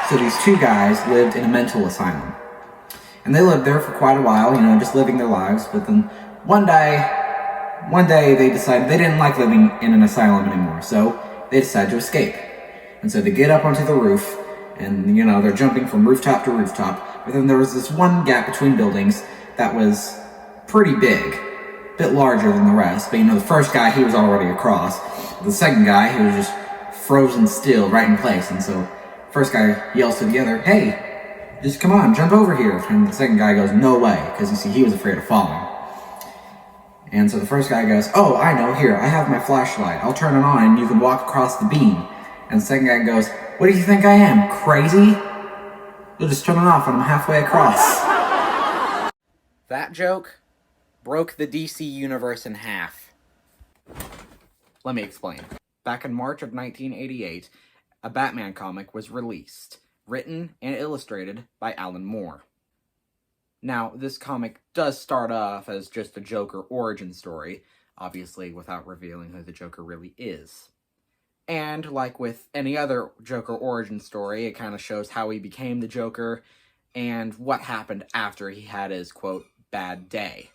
So these two guys lived in a mental asylum. And they lived there for quite a while, just living their lives. But then one day they decided they didn't like living in an asylum anymore. So they decided to escape. And so they get up onto the roof, and, they're jumping from rooftop to rooftop. But then there was this one gap between buildings that was pretty big, a bit larger than the rest. But, the first guy, he was already across. The second guy, he was just frozen still right in place. And so first guy yells to the other, "Hey, just come on, jump over here." And the second guy goes, "No way," because he was afraid of falling. And so the first guy goes, "Oh, I know, here, I have my flashlight. I'll turn it on and you can walk across the beam." And the second guy goes, "What do you think I am, crazy? You'll just turn it off when I'm halfway across." That joke broke the DC universe in half. Let me explain. Back in March of 1988, a Batman comic was released, written and illustrated by Alan Moore. Now, this comic does start off as just a Joker origin story, obviously without revealing who the Joker really is. And like with any other Joker origin story, it kind of shows how he became the Joker and what happened after he had his, quote, bad day.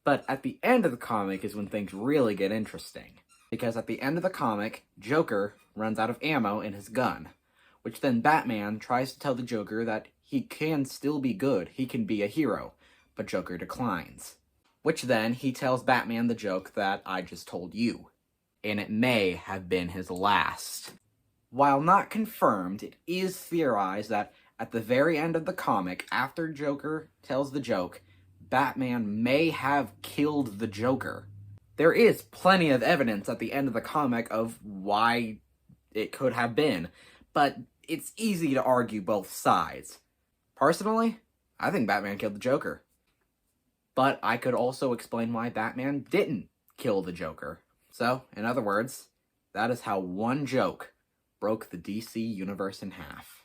But at the end of the comic is when things really get interesting. Because at the end of the comic, Joker runs out of ammo in his gun, which then Batman tries to tell the Joker that he can still be good, he can be a hero, but Joker declines. Which then he tells Batman the joke that I just told you, and it may have been his last. While not confirmed, it is theorized that at the very end of the comic, after Joker tells the joke, Batman may have killed the Joker. There is plenty of evidence at the end of the comic of why it could have been, but it's easy to argue both sides. Personally, I think Batman killed the Joker. But I could also explain why Batman didn't kill the Joker. So, in other words, that is how one joke broke the DC universe in half.